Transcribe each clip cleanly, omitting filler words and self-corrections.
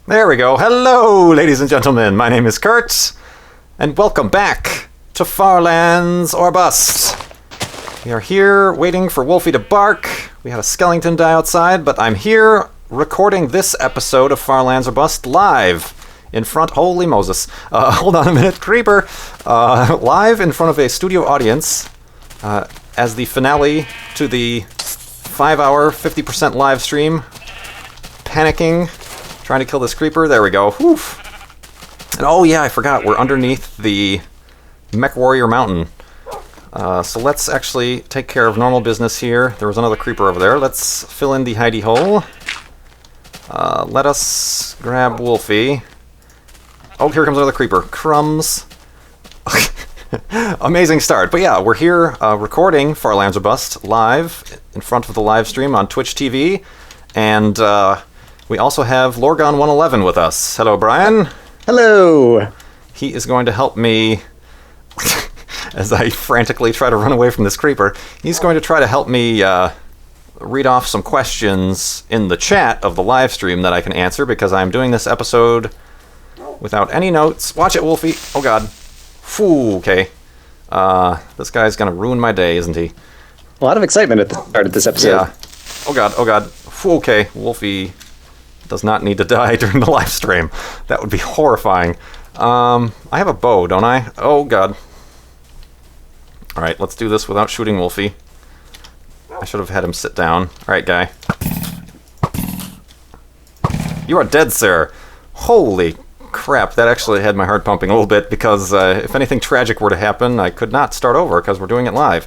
There we go. Hello, ladies and gentlemen. My name is Kurt, and welcome back to Far Lands or Bust. We are here waiting for Wolfie to bark. We had a skeleton die outside, but I'm here recording this episode of Far Lands or Bust live in front. Holy Moses. Hold on a minute, Creeper. Live in front of a studio audience as the finale to the 5-hour, 50% live stream. Panicking. Trying to kill this creeper. There we go. Whew. And oh yeah, I forgot. We're underneath the Mech Warrior Mountain. So let's actually take care of normal business here. There was another creeper over there. Let's fill in the hidey hole. Let us grab Wolfie. Oh, here comes another creeper. Crumbs. Amazing start. But yeah, we're here recording Far Lands or Bust live in front of the live stream on Twitch TV. And we also have Lorgon111 with us. Hello, Brian. Hello. He is going to help me as I frantically try to run away from this creeper. He's going to try to help me read off some questions in the chat of the live stream that I can answer because I'm doing this episode without any notes. Watch it, Wolfie. Oh, God. Phew, okay. This guy's going to ruin my day, isn't he? A lot of excitement at the start of this episode. Yeah. Oh, God. Oh, God. Phew, okay. Wolfie does not need to die during the live stream. That would be horrifying. I have a bow, don't I? Oh, God. Alright, let's do this without shooting Wolfie. I should have had him sit down. Alright, guy. You are dead, sir. Holy crap, that actually had my heart pumping a little bit because if anything tragic were to happen, I could not start over because we're doing it live.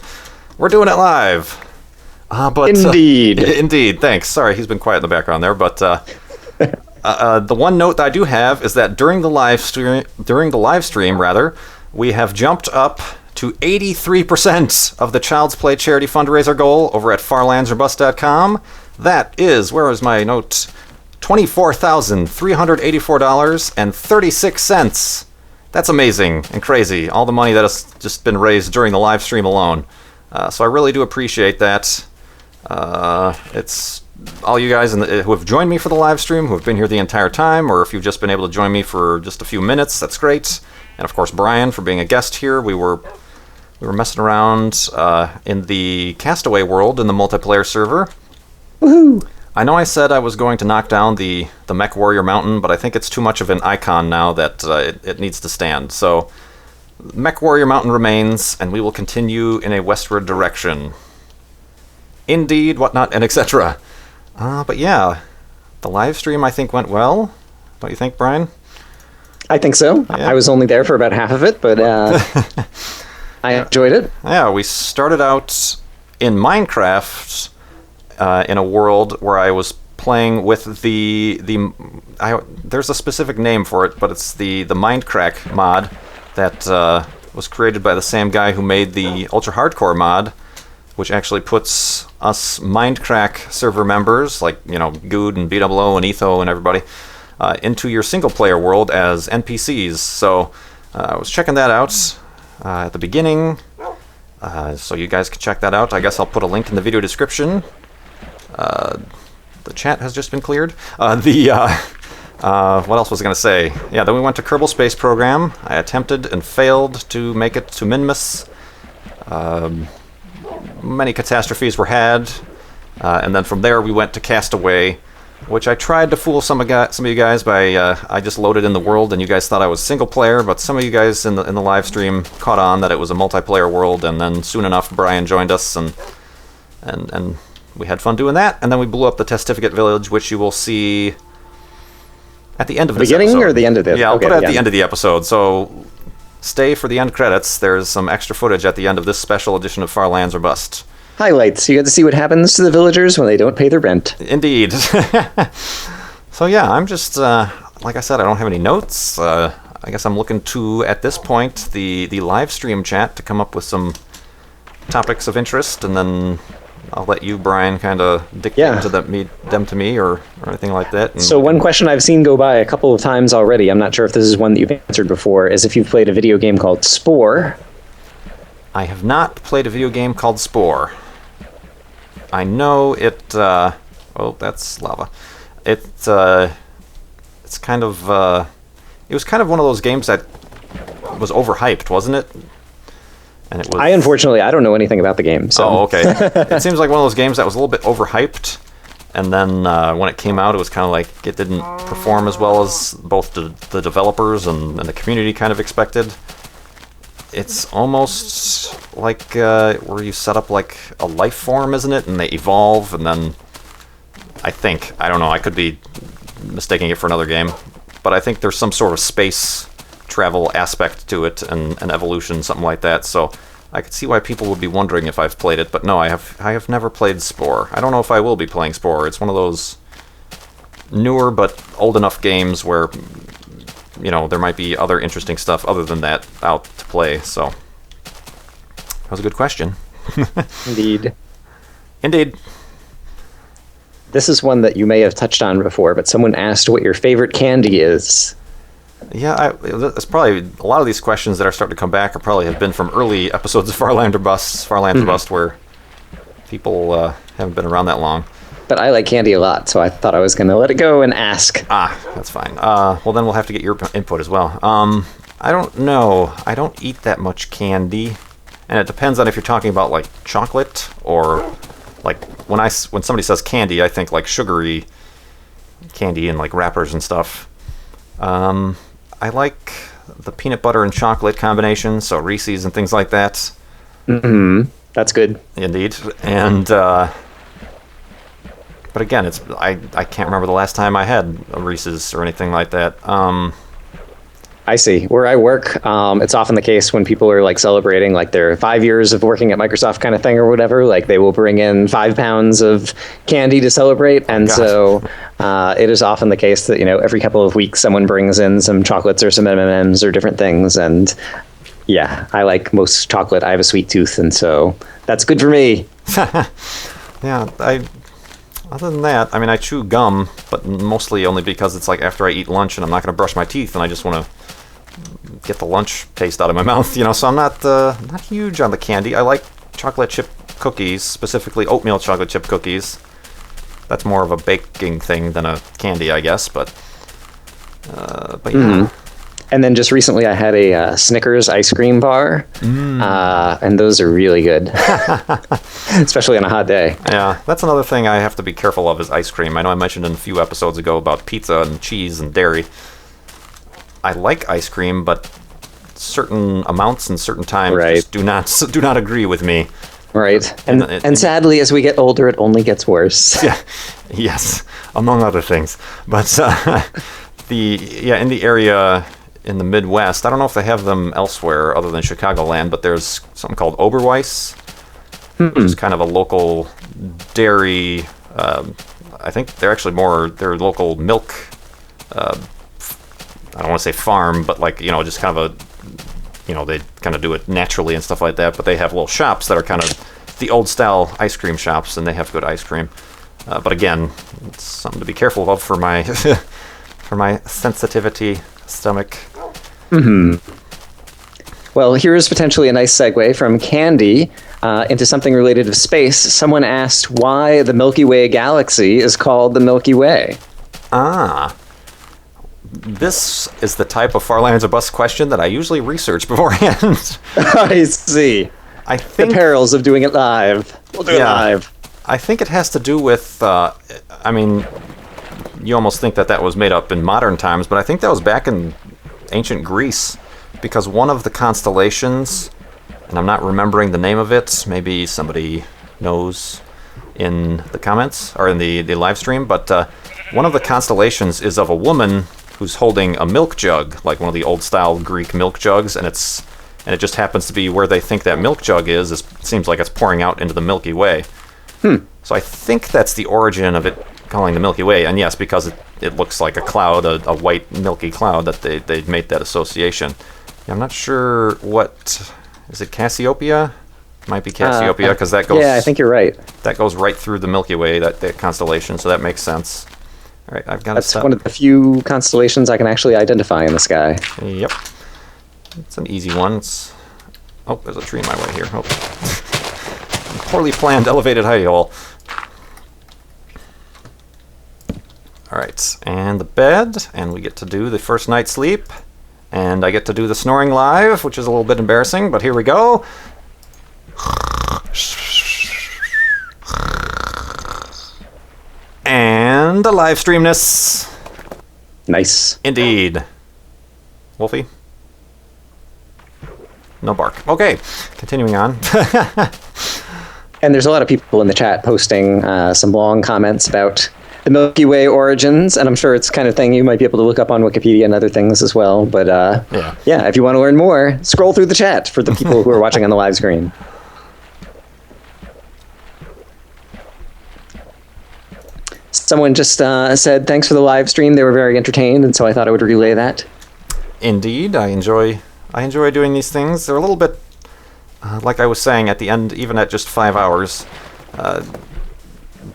We're doing it live! But Indeed. Indeed, thanks. Sorry, he's been quiet in the background there, but the one note that I do have is that during the live stream, we have jumped up to 83% of the Child's Play charity fundraiser goal over at farlandsorbust.com. That is, where is my note? $24,384.36. That's amazing and crazy. All the money that has just been raised during the live stream alone. So I really do appreciate that. It's all you guys who have joined me for the live stream, who have been here the entire time, or if you've just been able to join me for just a few minutes, that's great. And of course, Brian for being a guest here. We were messing around in the Castaway world in the multiplayer server. Woohoo! I know I said I was going to knock down the Mech Warrior Mountain, but I think it's too much of an icon now that it needs to stand. So Mech Warrior Mountain remains, and we will continue in a westward direction. Indeed, whatnot, and etc. But yeah, the live stream I think went well. Don't you think, Brian? I think so. Yeah. I was only there for about half of it, but I enjoyed it. Yeah, we started out in Minecraft in a world where I was playing with there's a specific name for it, but it's the Mindcrack mod that was created by the same guy who made the Ultra Hardcore mod, which actually puts us Mindcrack server members, like, you know, Good and BWO and Etho and everybody, into your single-player world as NPCs. So I was checking that out at the beginning, so you guys can check that out. I guess I'll put a link in the video description. The chat has just been cleared. What else was I going to say? Yeah, then we went to Kerbal Space Program. I attempted and failed to make it to Minmus. Many catastrophes were had. And then from there we went to Castaway, which I tried to fool some of you guys by I just loaded in the world and you guys thought I was single player, but some of you guys in the live stream caught on that it was a multiplayer world, and then soon enough Brian joined us and we had fun doing that, and then we blew up the Testificate Village, which you will see at the end of this beginning episode. Or the end of it? Yeah, I'll put it at the end of the episode, so stay for the end credits. There's some extra footage at the end of this special edition of Far Lands or Bust. Highlights. You get to see what happens to the villagers when they don't pay their rent. Indeed. So yeah, I'm just, like I said, I don't have any notes. I guess I'm looking to, at this point, the live stream chat to come up with some topics of interest, and then I'll let you, Brian, kind of dictate them to me or anything like that. And so one question I've seen go by a couple of times already, I'm not sure if this is one that you've answered before, is if you've played a video game called Spore. I have not played a video game called Spore. I know it... oh, that's lava. It it's kind of it was kind of one of those games that was overhyped, wasn't it? And it was. Unfortunately, I don't know anything about the game. So. Oh, okay. It seems like one of those games that was a little bit overhyped, and then when it came out, it was kind of like it didn't perform as well as both the developers and the community kind of expected. It's almost like where you set up like a life form, isn't it? And they evolve, and then I don't know, I could be mistaking it for another game, but I think there's some sort of space travel aspect to it and evolution, something like that. So I could see why people would be wondering if I've played it, but no, I have never played Spore. I don't know if I will be playing Spore. It's one of those newer but old enough games where, you know, there might be other interesting stuff other than that out to play. So that was a good question. Indeed. Indeed. This is one that you may have touched on before, but someone asked what your favorite candy is. Yeah, it's probably a lot of these questions that are starting to come back have been from early episodes of Farlands or Bust, where people haven't been around that long. But I like candy a lot, so I thought I was going to let it go and ask. That's fine. Well, then we'll have to get your input as well. I don't know. I don't eat that much candy, and it depends on if you're talking about like chocolate or like when somebody says candy, I think like sugary candy and like wrappers and stuff. I like the peanut butter and chocolate combination, so Reese's and things like that. Mm-hmm. That's good. Indeed. And but again, I can't remember the last time I had a Reese's or anything like that. I see. Where I work, it's often the case when people are like celebrating like their 5 years of working at Microsoft kind of thing or whatever, like they will bring in 5 pounds of candy to celebrate. And so it is often the case that, you know, every couple of weeks someone brings in some chocolates or some M&Ms or different things. And yeah, I like most chocolate. I have a sweet tooth. And so that's good for me. Yeah, other than that, I mean, I chew gum, but mostly only because it's like after I eat lunch and I'm not going to brush my teeth and I just want to get the lunch taste out of my mouth, you know, so I'm not huge on the candy. I like chocolate chip cookies, specifically oatmeal chocolate chip cookies. That's more of a baking thing than a candy, I guess, but yeah. Mm-hmm. And then just recently I had a Snickers ice cream bar, and those are really good, especially on a hot day. Yeah, that's another thing I have to be careful of is ice cream. I know I mentioned in a few episodes ago about pizza and cheese and dairy. I like ice cream, but certain amounts and certain times just do not agree with me. Right, and sadly, as we get older, it only gets worse. Yeah, yes, among other things. But in the area in the Midwest, I don't know if they have them elsewhere other than Chicagoland, but there's something called Oberweis, which is kind of a local dairy. I think they're actually they're local milk. I don't want to say farm, but like, you know, just kind of they kind of do it naturally and stuff like that. But they have little shops that are kind of the old style ice cream shops, and they have good ice cream. But again, it's something to be careful of for my for my sensitivity stomach. Mm-hmm. Well, here's potentially a nice segue from candy into something related to space. Someone asked why the Milky Way galaxy is called the Milky Way. This is the type of Farlands or Bust question that I usually research beforehand. I see. I think the perils of doing it live. We'll do it live. I think it has to do with, I mean, you almost think that was made up in modern times, but I think that was back in ancient Greece, because one of the constellations, and I'm not remembering the name of it, maybe somebody knows in the comments or in the live stream, but one of the constellations is of a woman who's holding a milk jug, like one of the old style Greek milk jugs, and it just happens to be where they think that milk jug is. It seems like it's pouring out into the Milky Way. So I think that's the origin of it calling the Milky Way, and yes, because it looks like a cloud, a white milky cloud, that they made that association. Yeah, I'm not sure what is it. Cassiopeia? Might be Cassiopeia, because that goes. Yeah, I think you're right. That goes right through the Milky Way, that constellation, so that makes sense. All right, I've got. That's one of the few constellations I can actually identify in the sky. Yep, it's an easy one. Oh, there's a tree in my way here. Oh. Poorly planned elevated high hole. All All right, and the bed, and we get to do the first night's sleep, and I get to do the snoring live, which is a little bit embarrassing, but here we go. And the live streamness. Nice. Indeed. Wolfie? No bark. Okay, continuing on. And there's a lot of people in the chat posting some long comments about the Milky Way origins, and I'm sure it's the kind of thing you might be able to look up on Wikipedia and other things as well. But yeah, if you want to learn more, scroll through the chat for the people who are watching on the live screen. Someone just said, thanks for the live stream. They were very entertained, and so I thought I would relay that. Indeed, I enjoy doing these things. They're a little bit, like I was saying, at the end, even at just 5 hours,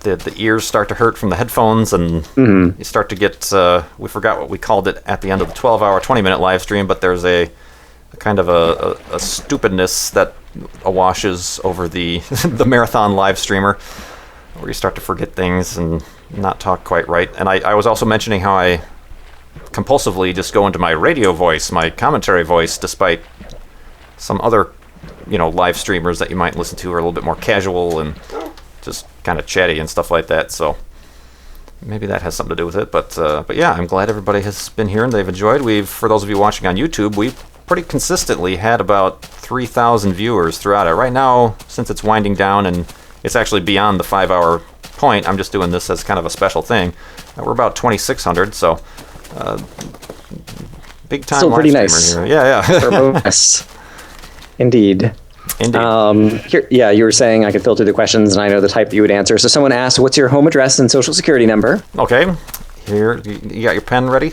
the ears start to hurt from the headphones, and you start to get, we forgot what we called it at the end of the 12-hour, 20-minute live stream, but there's a kind of a stupidness that awashes over the, the marathon live streamer, where you start to forget things and not talk quite right. And I was also mentioning how I compulsively just go into my radio voice, my commentary voice, despite some other, live streamers that you might listen to are a little bit more casual and just kind of chatty and stuff like that. So maybe that has something to do with it. But yeah, I'm glad everybody has been here and they've enjoyed. For those of you watching on YouTube, we've pretty consistently had about 3,000 viewers throughout it. Right now, since it's winding down and it's actually beyond the 5-hour point, I'm just doing this as kind of a special thing. We're about 2,600, so big time. Still pretty nice. Here. Yeah. Yes. Indeed. Here, you were saying I could filter the questions, and I know the type that you would answer. So someone asked, what's your home address and social security number? Okay. Here, you got your pen ready?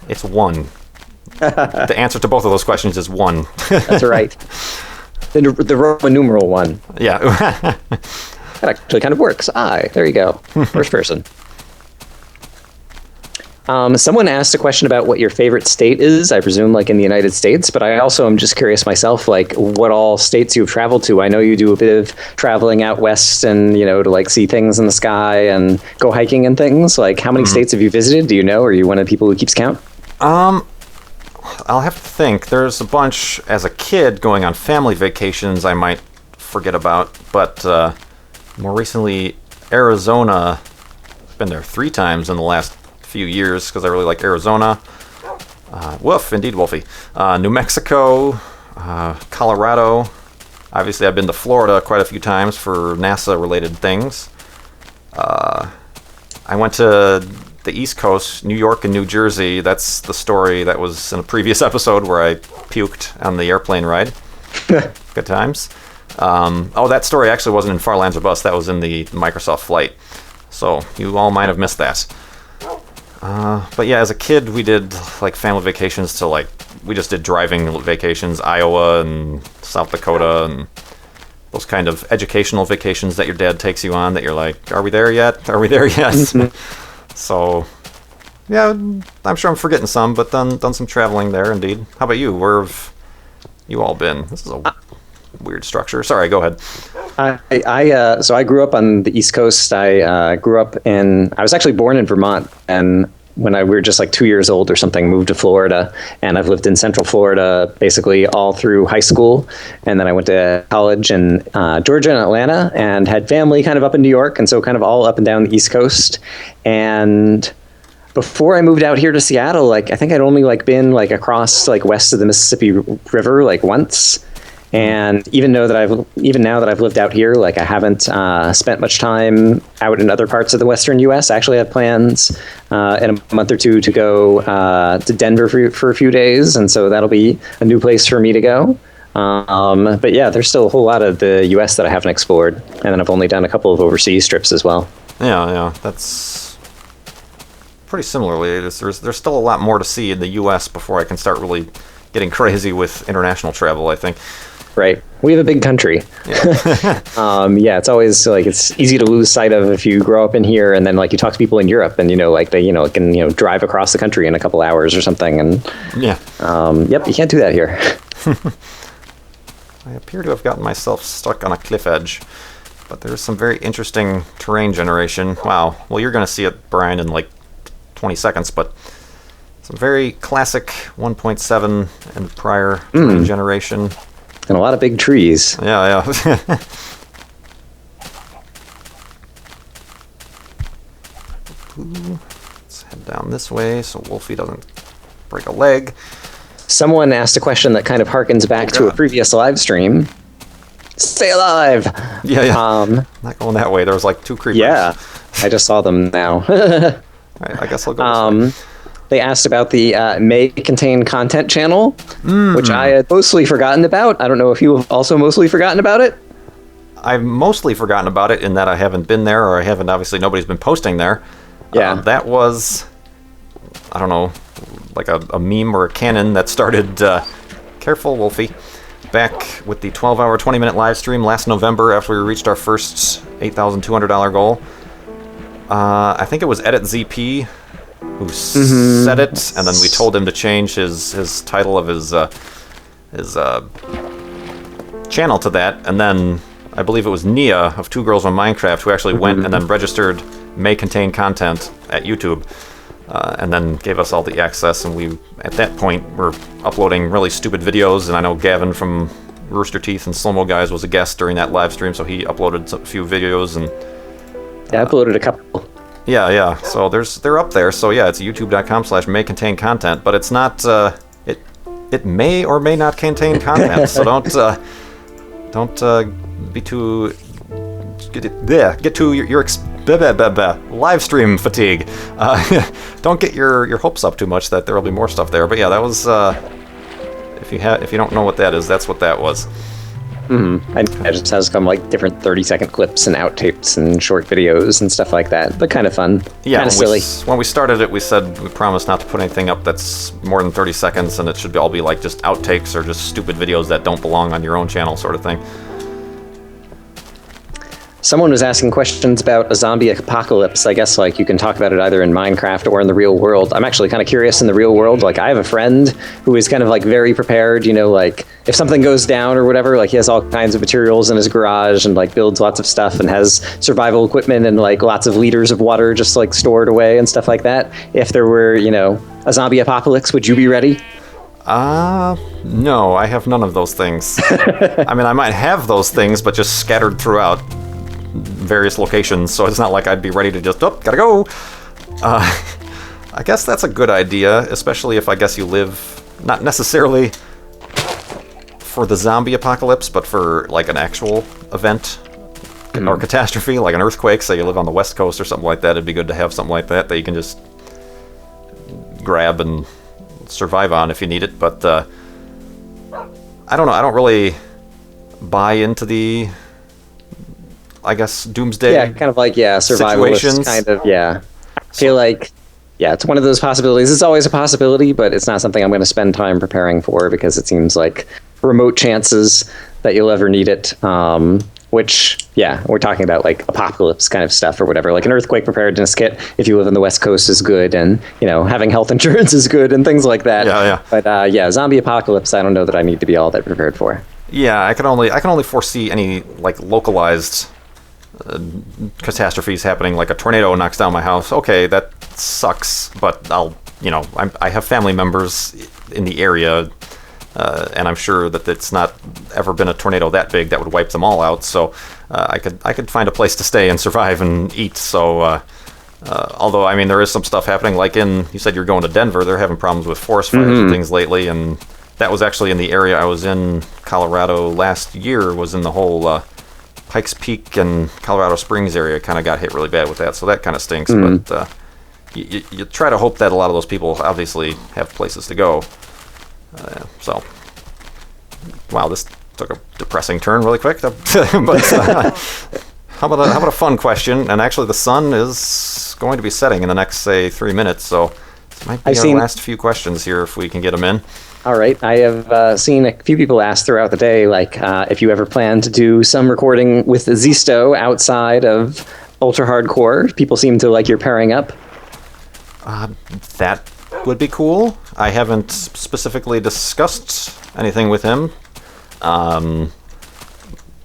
It's 1. The answer to both of those questions is 1. That's right. The Roman numeral 1. Yeah. That actually kind of works. There you go. First person. Someone asked a question about what your favorite state is, I presume like in the United States, but I also am just curious myself, like what all states you've traveled to. I know you do a bit of traveling out west and, to like see things in the sky and go hiking and things. Like how many states have you visited? Do you know? Are you one of the people who keeps count? I'll have to think. There's a bunch as a kid going on family vacations I might forget about, but more recently, Arizona. I've been there 3 times in the last few years because I really like Arizona. Indeed, Wolfie. New Mexico, Colorado. Obviously, I've been to Florida quite a few times for NASA-related things. I went to the East Coast, New York and New Jersey. That's the story that was in a previous episode where I puked on the airplane ride. Good times. That story actually wasn't in Far Lands or Bust. That was in the Microsoft flight. So you all might have missed that. But yeah, as a kid, we did like family vacations to we just did driving vacations, Iowa and South Dakota, and those kind of educational vacations that your dad takes you on that you're like, are we there yet? Are we there yet? So, yeah, I'm sure I'm forgetting some, but done some traveling there, indeed. How about you? Where have you all been? This is a weird structure. Sorry, go ahead. So I grew up on the East Coast. I was actually born in Vermont, and when we were just like 2 years old or something, moved to Florida, and I've lived in Central Florida basically all through high school, and then I went to college in Georgia and Atlanta, and had family kind of up in New York, and so kind of all up and down the East Coast. And before I moved out here to Seattle, I think I'd only been across west of the Mississippi River once. And even now that I've lived out here, I haven't spent much time out in other parts of the Western U.S. I actually have plans in a month or two to go to Denver for a few days, and so that'll be a new place for me to go. But yeah, there's still a whole lot of the U.S. that I haven't explored, and then I've only done a couple of overseas trips as well. Yeah, that's pretty similarly. There's still a lot more to see in the U.S. before I can start really getting crazy with international travel, I think. Right. We have a big country. Yeah. It's always it's easy to lose sight of if you grow up in here and then you talk to people in Europe and they can drive across the country in a couple hours or something, and yep, you can't do that here. I appear to have gotten myself stuck on a cliff edge. But there's some very interesting terrain generation. Wow. Well, you're going to see it, Brian, in like 20 seconds, but some very classic 1.7 and prior terrain generation. And a lot of big trees. Yeah. Let's head down this way so Wolfie doesn't break a leg. Someone asked a question that kind of harkens back to a previous live stream. Stay alive! Yeah. Not going that way. There was like 2 creepers. Yeah, I just saw them now. Right, I guess I'll go this way. They asked about the may contain content channel, which I had mostly forgotten about. I don't know if you have also mostly forgotten about it. I've mostly forgotten about it in that I haven't been there, or I haven't, obviously nobody's been posting there. Yeah. That was, I don't know, like a meme or a canon that started, careful Wolfie, back with the 12-hour, 20-minute live stream last November after we reached our first $8,200 goal. I think it was Edit ZP who said it, and then we told him to change his title of his channel to that, and then I believe it was Nia of Two Girls on Minecraft who actually went and then registered may contain content at YouTube, and then gave us all the access, and we, at that point, were uploading really stupid videos, and I know Gavin from Rooster Teeth and Slow-Mo Guys was a guest during that live stream, so he uploaded a few videos, and I uploaded a couple. Yeah. So they're up there. So yeah, it's youtube.com/may contain content, but it's not. It may or may not contain content. So don't be too get to your live stream fatigue. Don't get your hopes up too much that there will be more stuff there. But yeah, that was. If you don't know what that is, that's what that was. And it just has come like different 30-second clips and outtakes and short videos and stuff like that, but kind of fun. Yeah, kind of silly. When we started it, we said we promised not to put anything up that's more than 30 seconds, and it should all be like just outtakes or just stupid videos that don't belong on your own channel, sort of thing. Someone was asking questions about a zombie apocalypse. I guess like you can talk about it either in Minecraft or in the real world. I'm actually kind of curious in the real world. Like I have a friend who is kind of like very prepared, like if something goes down or whatever, like he has all kinds of materials in his garage and like builds lots of stuff and has survival equipment and like lots of liters of water just like stored away and stuff like that. If there were, a zombie apocalypse, would you be ready? No, I have none of those things. I mean, I might have those things, but just scattered throughout various locations, so it's not like I'd be ready to just, gotta go. I guess that's a good idea, especially if I guess you live, not necessarily for the zombie apocalypse, but for like an actual event or catastrophe, like an earthquake, say you live on the West Coast or something like that. It'd be good to have something like that you can just grab and survive on if you need it, but I don't know, I don't really buy into the, I guess, doomsday. Yeah, kind of like, survivalist kind of, I feel like, it's one of those possibilities. It's always a possibility, but it's not something I'm going to spend time preparing for because it seems like remote chances that you'll ever need it. Which, we're talking about like apocalypse kind of stuff or whatever. Like an earthquake preparedness kit, if you live in the West Coast, is good, and having health insurance is good, and things like that. Yeah. But zombie apocalypse, I don't know that I need to be all that prepared for. Yeah, I can only foresee any like localized catastrophes happening, like a tornado knocks down my house. Okay, that sucks, but I have family members in the area, and I'm sure that it's not ever been a tornado that big that would wipe them all out. So I could find a place to stay and survive and eat. So although I mean there is some stuff happening, like you said you're going to Denver, they're having problems with forest fires and things lately, and that was actually in the area I was in, Colorado last year, was in the whole Pikes Peak and Colorado Springs area kind of got hit really bad with that, so that kind of stinks. But you try to hope that a lot of those people obviously have places to go. So, wow, this took a depressing turn really quick. But how about a fun question? And actually, the sun is going to be setting in the next, say, 3 minutes, so this might be our last few questions here if we can get them in. All right. I have seen a few people ask throughout the day, like, if you ever plan to do some recording with Zisto outside of Ultra Hardcore. People seem to like your pairing up. That would be cool. I haven't specifically discussed anything with him.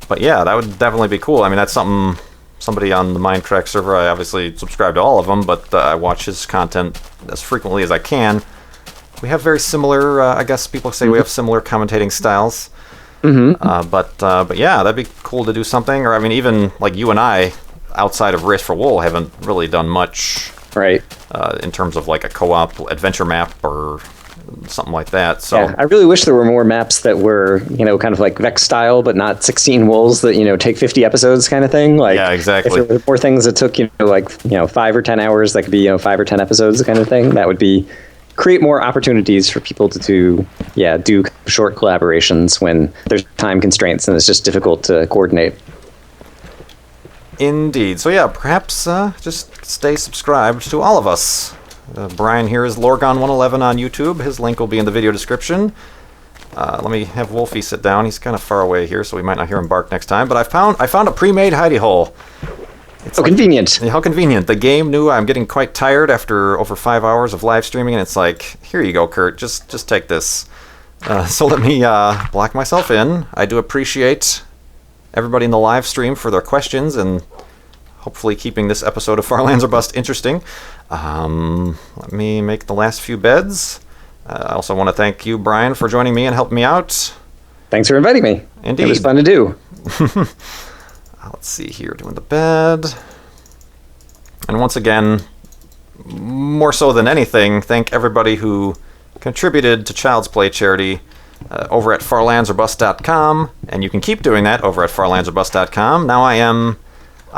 But yeah, that would definitely be cool. I mean, that's something somebody on the Mindtrack server, I obviously subscribe to all of them, but I watch his content as frequently as I can. We have very similar, I guess people say we have similar commentating styles. But yeah, that'd be cool to do something. Or I mean, even like you and I, outside of Race for Wool, haven't really done much, right? In terms of like a co-op adventure map or something like that. So yeah, I really wish there were more maps that were, kind of like Vex style, but not 16 wools that, take 50 episodes kind of thing. Like, yeah, exactly. If there were more things that took, 5 or 10 hours, that could be, 5 or 10 episodes kind of thing. That would be create more opportunities for people to do short collaborations when there's time constraints and it's just difficult to coordinate. Indeed. So yeah, perhaps just stay subscribed to all of us. Brian here is Lorgon111 on YouTube. His link will be in the video description. Let me have Wolfie sit down. He's kind of far away here, so we might not hear him bark next time. But I found a pre-made hidey hole. It's convenient. How convenient. The game knew I'm getting quite tired after over 5 hours of live streaming, and it's like, here you go, Kurt. Just take this. So let me block myself in. I do appreciate everybody in the live stream for their questions and hopefully keeping this episode of Far Lands or Bust interesting. Let me make the last few beds. I also want to thank you, Brian, for joining me and helping me out. Thanks for inviting me. Indeed. It was fun to do. Let's see here, doing the bed. And once again, more so than anything, thank everybody who contributed to Child's Play charity over at farlandsorbust.com, and you can keep doing that over at farlandsorbust.com. Now I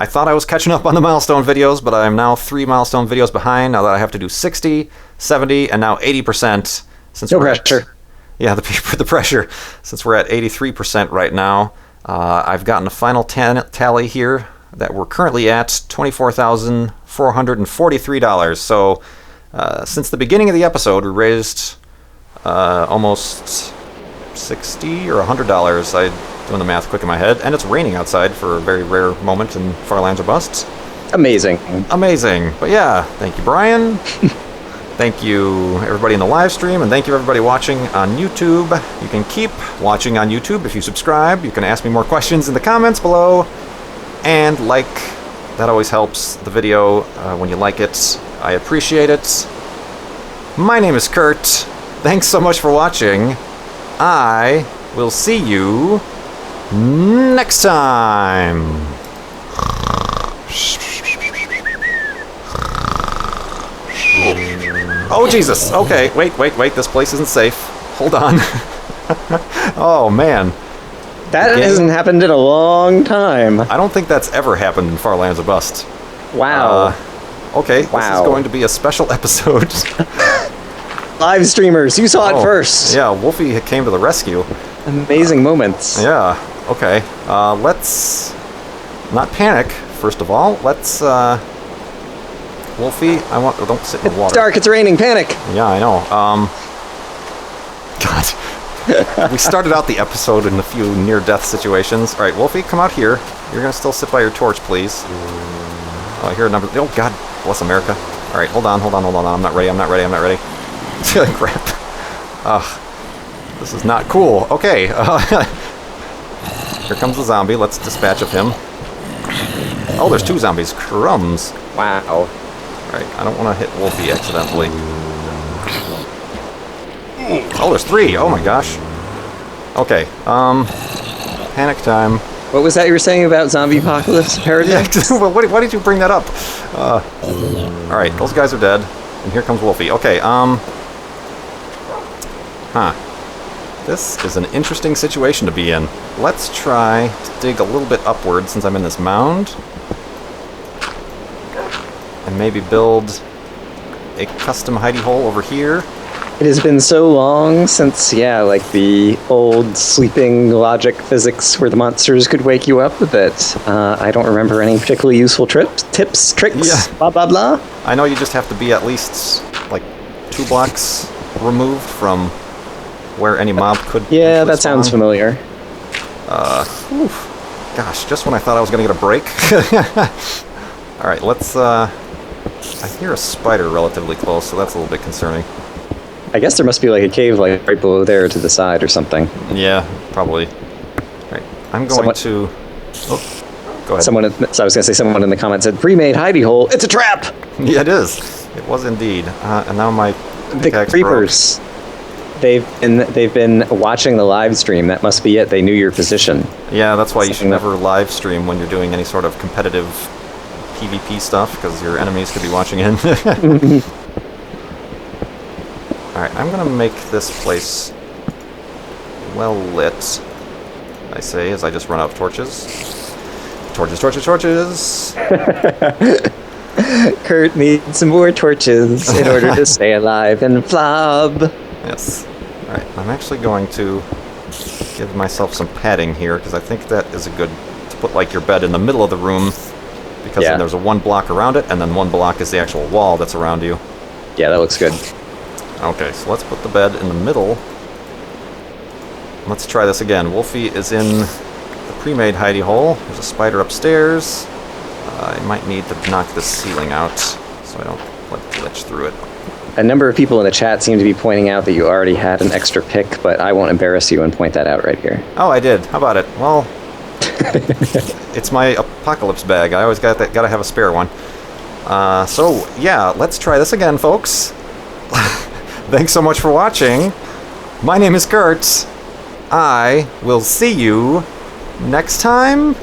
thought I was catching up on the milestone videos, but I am now 3 milestone videos behind, now that I have to do 60, 70, and now 80%. Since no pressure. The pressure. Since we're at 83% right now, I've gotten a final tally here that we're currently at $24,443. So since the beginning of the episode, we raised almost $60 or $100. I'm doing the math quick in my head, and it's raining outside for a very rare moment in Far Lands or Busts. Amazing. But yeah, thank you, Brian. Thank you, everybody in the live stream, and thank you, everybody watching on YouTube. You can keep watching on YouTube if you subscribe. You can ask me more questions in the comments below, and that always helps the video when you like it. I appreciate it. My name is Kurt. Thanks so much for watching. I will see you next time. Oh, Jesus. Okay, wait. This place isn't safe. Hold on. Oh, man. That hasn't happened in a long time. I don't think that's ever happened in Far Lands or Bust. Wow. Okay, This is going to be a special episode. Live streamers, you saw it first. Yeah, Wolfie came to the rescue. Amazing moments. Yeah, okay. Let's not panic, first of all. Let's, Wolfie, don't sit in the water. It's dark, it's raining, panic. Yeah, I know. God. We started out the episode in a few near-death situations. All right, Wolfie, come out here. You're going to still sit by your torch, please. Oh, I hear a number. Oh, God bless America. All right, hold on. I'm not ready. Crap. This is not cool. Okay. Here comes the zombie. Let's dispatch of him. Oh, there's 2 zombies. Crumbs. Wow. All right, I don't want to hit Wolfie accidentally. Oh, there's 3. Oh my gosh. Okay. Panic time. What was that you were saying about zombie apocalypse paradox? Yeah, why did you bring that up? All right, those guys are dead, and here comes Wolfie. Okay. This is an interesting situation to be in. Let's try to dig a little bit upward since I'm in this mound. And maybe build a custom hidey hole over here. It has been so long since, the old sleeping logic physics where the monsters could wake you up that I don't remember any particularly useful tips, tricks, blah, blah, blah. I know you just have to be at least, 2 blocks removed from where any mob could. Yeah, that sounds familiar. Gosh, just when I thought I was going to get a break. All right, let's. I hear a spider relatively close, so that's a little bit concerning. I guess there must be a cave right below there to the side or something. Yeah, probably. All right, I'm going to Oh, go ahead. So I was going to say, someone in the comments said, pre-made hidey hole. It's a trap. Yeah, it is. It was indeed. And now my The pickaxe creepers. They've been watching the live stream. That must be it. They knew your position. Yeah, that's why you should Something that- never live stream when you're doing any sort of competitive PvP stuff, because your enemies could be watching in. Alright, I'm gonna make this place well lit, I say, as I just run out of torches. Torches, torches, torches! Kurt needs some more torches in order to stay alive and flob. Yes. Alright, I'm actually going to give myself some padding here, because I think that is a good, to put like your bed in the middle of the room, because then there's a one block around it, and then one block is the actual wall that's around you. Yeah, that looks good. Okay, so let's put the bed in the middle. Let's try this again. Wolfie is in the pre-made hidey hole. There's a spider upstairs. I might need to knock the ceiling out so I don't glitch through it. A number of people in the chat seem to be pointing out that you already had an extra pick, but I won't embarrass you and point that out right here. Oh, I did. How about it? Well, it's my apocalypse bag. I always gotta have a spare one. So, yeah, let's try this again, folks. Thanks so much for watching. My name is Kurt. I will see you next time.